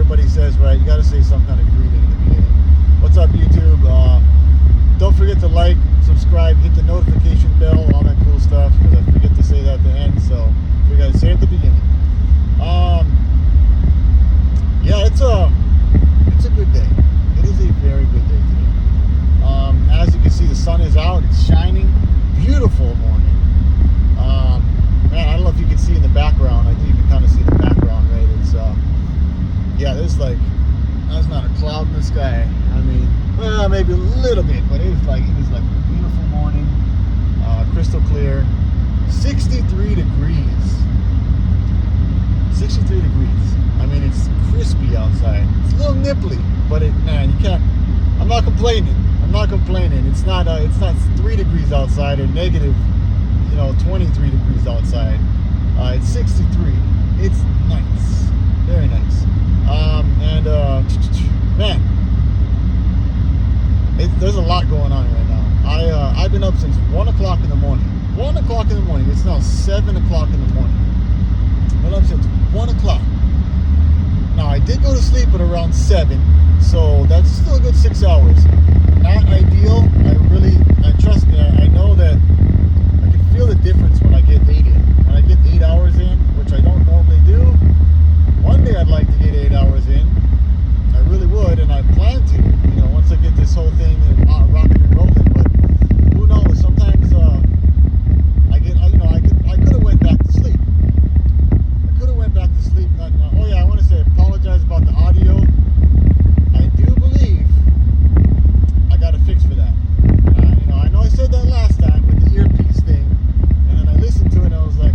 everybody says, right? You got to say some kind of greeting in the beginning. What's up, YouTube? Don't forget to like, subscribe, hit the notification bell, all that cool stuff, because I forget to say that at the end, so we got to say it at the beginning. Yeah, it's a good day. It is a very good day today. As you can see, the sun is out. It's shining. Beautiful morning. Man, I don't know if you can see in the background. I think you can kind of see the background, right? It's yeah, there's not a cloud in the sky. I mean, well, maybe a little bit, but it is like a beautiful morning, crystal clear, 63 degrees. 63 degrees. I mean, it's crispy outside. It's a little nipply, but man, you can't. I'm not complaining. It's not 3 degrees outside or negative, 23 degrees outside. It's 63. It's nice, very nice. Man, there's a lot going on right now. I've been up since 1 o'clock in the morning. 1 o'clock in the morning. It's now 7 o'clock in the morning. I've been up since 1 o'clock. Now, I did go to sleep at around 7, so that's still a good 6 hours. Not ideal. Trust me, I know that I can feel the difference when I get 8 in. When I get 8 hours in, which I don't normally do, one day I'd like to get 8 hours in. I really would, and I plan to, once I get this whole thing rocking and rolling, but who knows, sometimes I could have went back to sleep. Oh yeah, I want to say, apologize about the audio. I do believe I got a fix for that. I know I said that last time with the earpiece thing, and then I listened to it and I was like,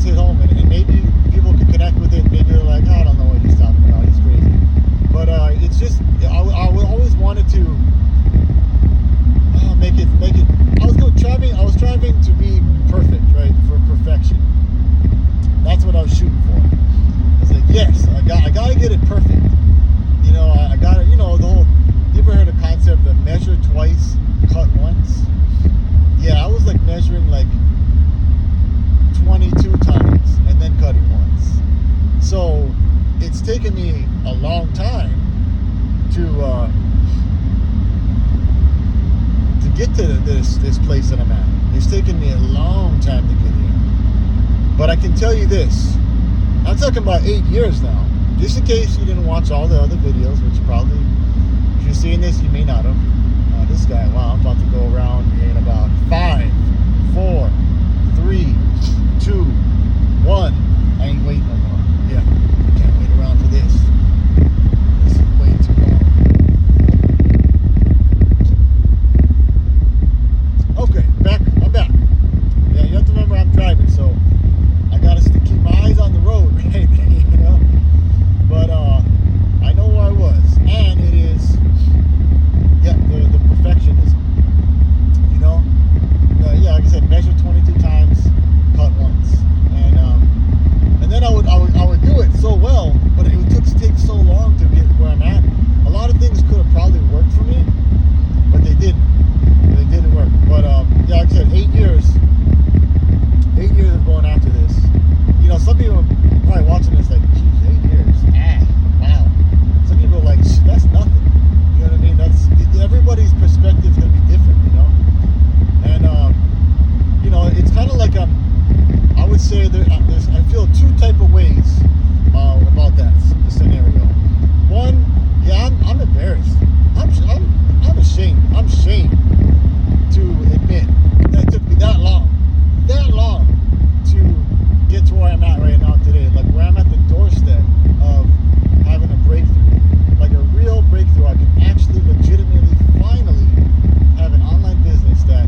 just hit home, and maybe people could connect with it. Maybe they're like, I don't know what he's talking about. He's crazy. But it's just I always wanted to make it. I was striving to be perfect, right? For perfection. That's what I was shooting for. I was like, yes, I gotta get it perfect. You know, I gotta, the whole. You ever heard of the concept of measure twice, cut once? Yeah, I was like measuring like 22 times and then cutting once. So it's taken me a long time to get to this place that I'm at. It's taken me a long time to get here. But I can tell you this. I'm talking about 8 years now. Just in case you didn't watch all the other videos, which probably, if you're seeing this, you may not have. This guy, wow, I'm about to go around in about 5, 4, 3, 2, 1. I ain't waiting no more. Yeah, I can't wait around for this. This is way too long. Okay, I'm back. Yeah, you have to remember I'm driving, so I gotta keep my eyes on the road, right? But I know where I was, and it is, the perfectionism. Yeah, like I said, measure 22 times, cut once, and then I would do it so well, but it would take so long to get where I'm at. A lot of things could have probably worked for me, but they didn't. They didn't work. But yeah, like I said, 8 years of going after this. Some people are probably watching this like, geez, 8 years. Wow. Some people are like, that's nothing. You know what I mean? Everybody's perspective is going to be different, And it's kind of like I would say I feel two type of ways about the scenario. One, yeah, I'm embarrassed. I'm ashamed. I'm ashamed to admit that it took me that long to get to where I'm at right now today. Like where I'm at the doorstep of having a breakthrough, like a real breakthrough. I can actually legitimately finally have an online business that,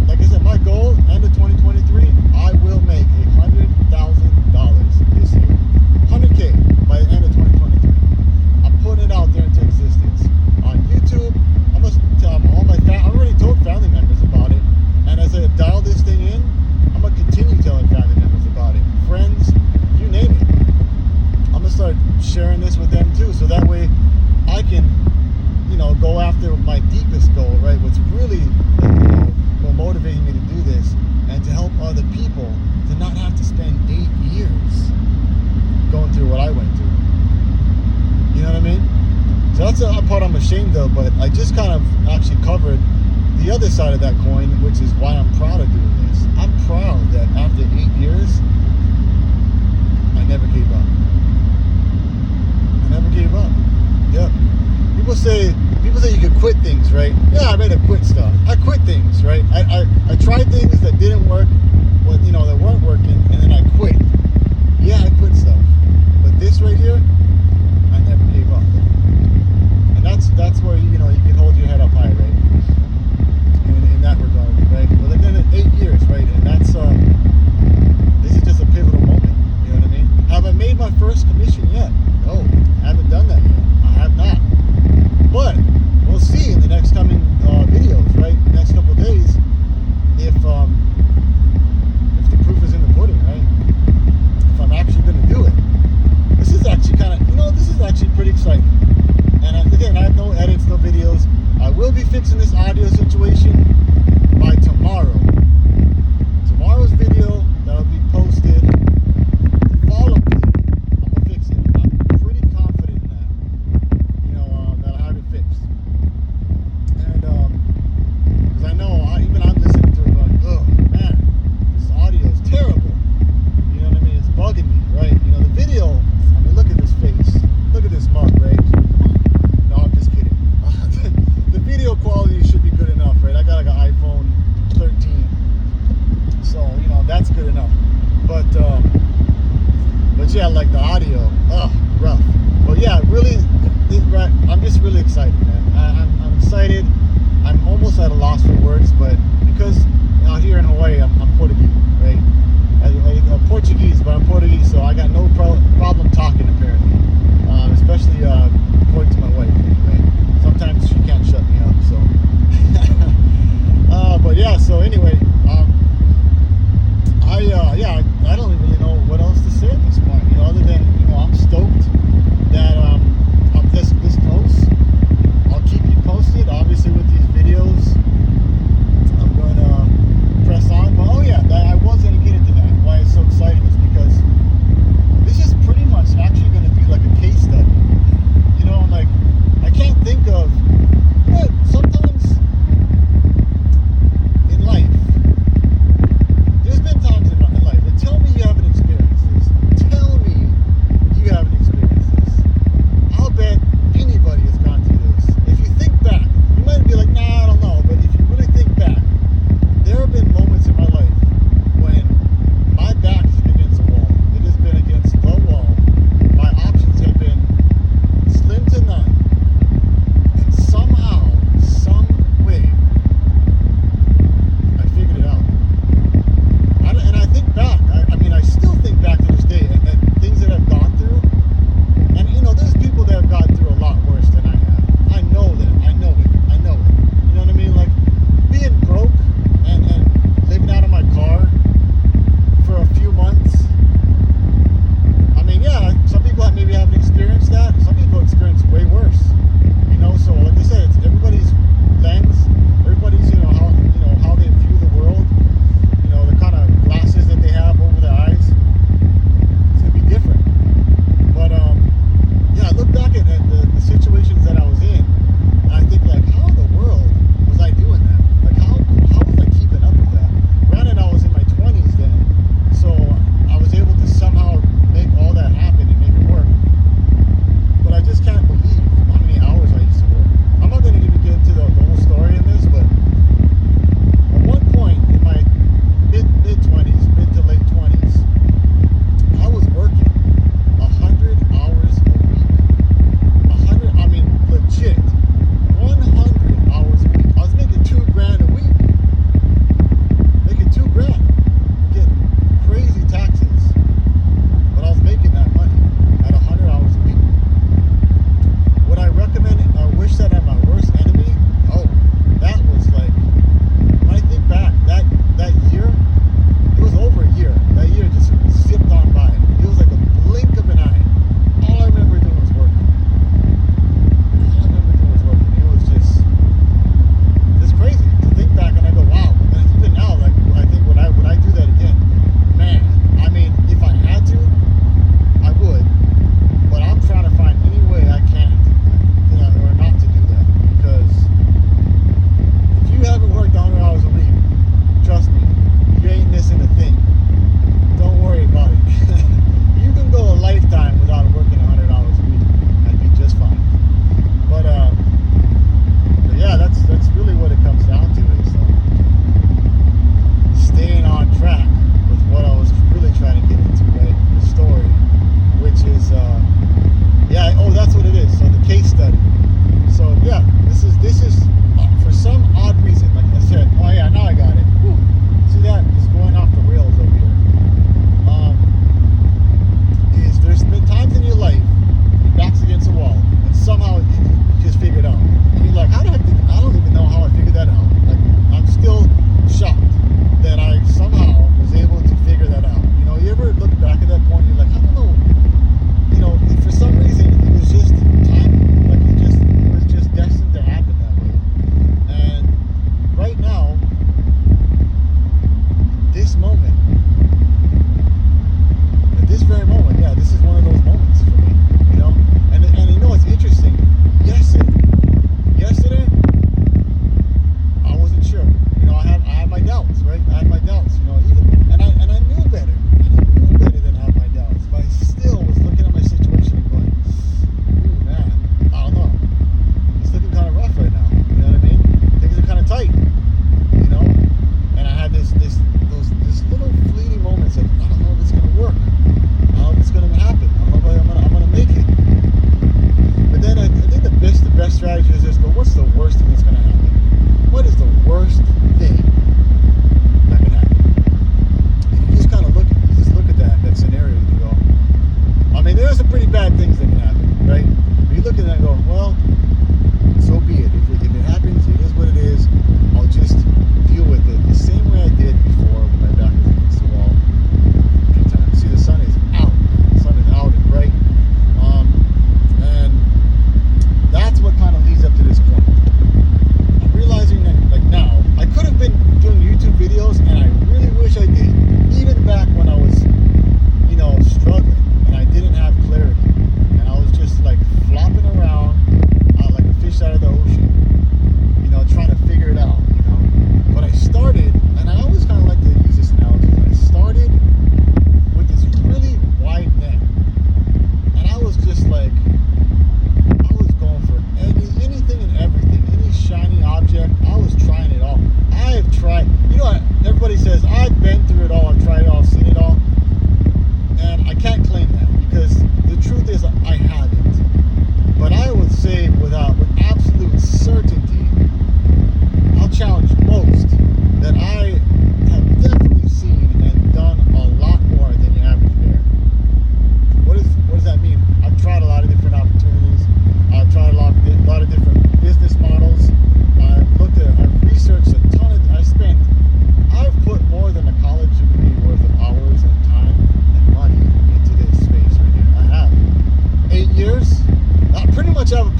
like I said, my goal, end of 2023, I will make $100,000 this year. 100K by the end of 2023. I'm putting it out there into existence. On YouTube, I'm going to tell all my I already told family members about it. And as I dial this thing in, I'm going to continue telling family members about it. Friends, you name it. I'm going to start sharing this with them too. So that way I can, go after my deepest goal, right? What's really motivating me to do this and to help other people to not have to spend 8 years going through what I went through. You know what I mean? So that's a part I'm ashamed of, but I just kind of actually covered the other side of that coin, which is why I'm proud of doing this. I'm proud that after 8 years, I never gave up. I never gave up. Yep. People say you can quit things, right? Yeah, I made to quit stuff. I quit things, right? I tried things that didn't work, that weren't working, and then I quit. Yeah, I quit stuff. But this right here, I never gave up. And that's where you can hold your head up high, right? In that regard, right? Well, they've done it 8 years, right? And that's this is just a pivotal moment. You know what I mean? Have I made my first commission yet? No, I haven't done that yet. I have not. But we'll see in the next coming videos, right? The next couple of days, if the proof is in the pudding, right? If I'm actually going to do it. This is actually this is actually pretty exciting. And again, I have no edits, no videos. I will be fixing this audio situation by tomorrow. Tomorrow's video that'll be posted the following day, I'm gonna fix it. I'm pretty confident in that. That I have it fixed. And because I know I'm listening to it like, oh man, this audio is terrible. You know what I mean? It's bugging me, right? The video. Look at this face. Look at this mug, right? No, I'm just kidding. The video quality should be good enough, right? I got like an iPhone 13, so that's good enough. But yeah, like the audio, rough. But yeah, really, I'm just really excited, man. I'm excited. I'm almost at a loss for words, but because out here in Hawaii, I'm Puerto Rican, right? Puerto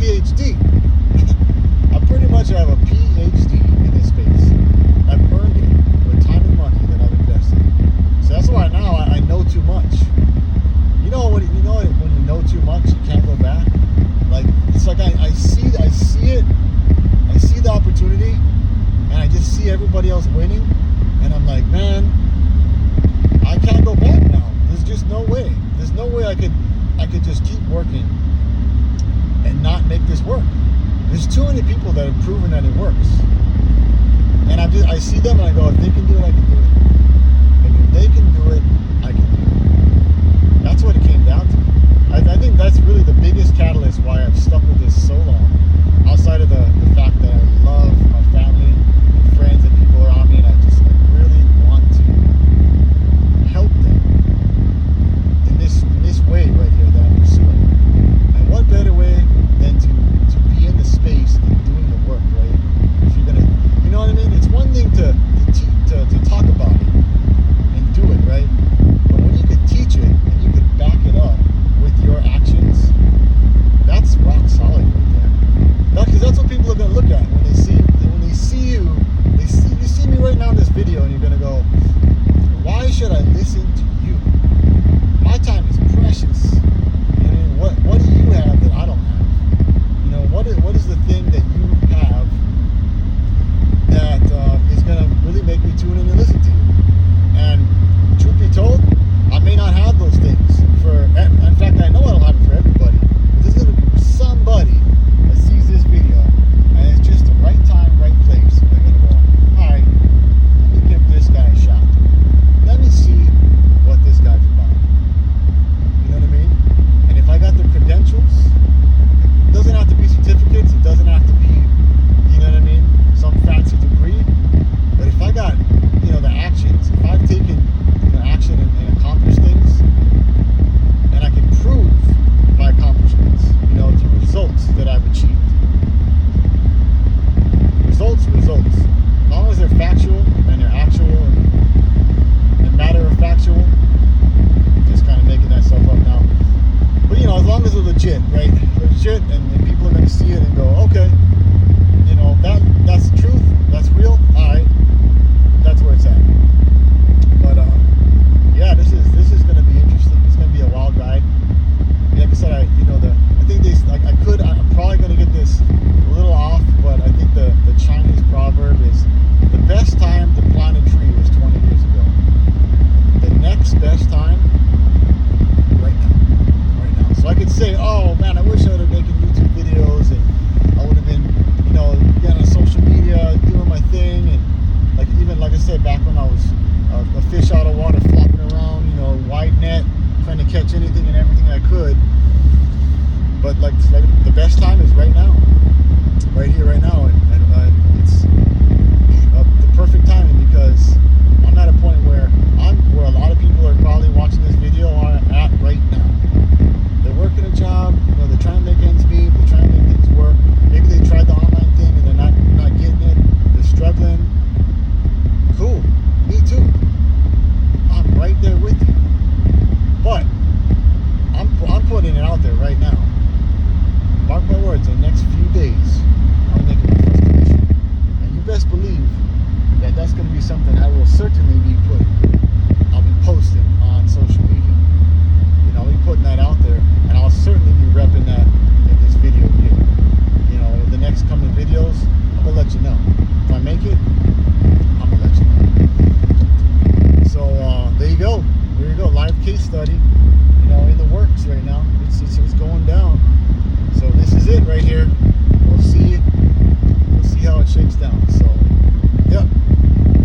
PhD. I pretty much have a PhD in this space. I've earned it with time and money that I've invested. So that's why now I know too much. You know when you know too much, you can't go back. Like it's like I see it, I see the opportunity, and I just see everybody else winning, and I'm like, man, I can't go back now. There's just no way. There's no way I could just keep working and not make this work. There's too many people that have proven that it works, and I see them and I go, if they can do it, I can do it. And if they can do it, I can do it. That's what it came down to. I think that's really the biggest catalyst why I've stuck with this so long. Outside of the fact that I love my family and friends and people around me, and I really want to help them in this way right here that I'm pursuing. And what better way than to be in the space and doing the work, right? If you're gonna, you know what I mean? It's one thing to talk about it and do it, right? But when you can teach it and you can back it up with your actions, that's rock solid right there. Because that's what people are gonna look at when they see you. You see me right now in this video, and you're gonna go, why should I listen to you? My time is precious. I mean, what do you have that I don't have? You know, what is the thing that you have that is gonna really make me tune in and listen to you? And truth be told, I may not have those things in fact, I know I don't have it for everybody. But there's gonna be somebody that sees this video, and it's just the right time, right place. They're gonna go, all right, let me give this guy a shot. Let me see what this guy's about. You know what I mean? And if I got the credentials, it doesn't have to be certificates. It doesn't have to be, you know what I mean, some fancy degree. But if I got, the actions, if I've taken action and accomplished things, and I can prove my accomplishments, through results that I've achieved. Results. As long as they're factual and they're actual and matter of factual, just kind of making that stuff up now. But as long as they're legit, right? Legit, and people are going to see it and go, okay, that's the truth, that's real, all right, that's where it's at. But yeah, this is going to be interesting. It's going to be a wild ride. Like I said, I'm probably going to get this a little off, but I think the Chinese proverb is the best time to plant a tree was 20 years ago. The next best time, right now. So I could say, oh man, I wish I would have making YouTube videos, and I would have been, getting on social media, doing my thing, and like I said, back when I was a fish out of water, flopping around, wide net, trying to catch anything and everything I could. But like the best time is right now, right here, right now, and it's the perfect timing, because I'm at a point where a lot of people are probably watching this video are at right now. They're working a job, they're trying to make ends meet, they're trying to make things work. Maybe they tried the online thing and they're not getting it. They're struggling. Cool, me too. I'm right there with you. But I'm putting it out there right now. Mark my words, in the next few days, I'm making my first commission. And you best believe that that's going to be something I will certainly be I'll be posting on social media. I'll be putting that out there, and I'll certainly be repping that in this video here. The next coming videos, I'm going to let you know. If I make it, I'm going to let you know. So, there you go. Live case study, in the works right now. It's going down. So this is it right here. We'll see how it shakes down. So, yep,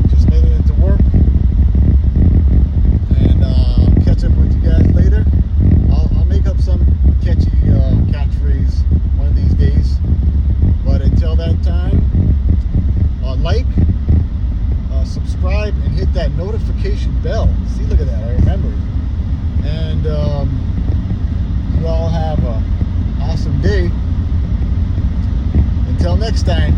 just making it to work, and catch up with you guys later. I'll make up some catchy catchphrase one of these days. But until that time, like, subscribe, and hit that notification bell. See, look at that, I remembered. And you all have a awesome day. Until next time.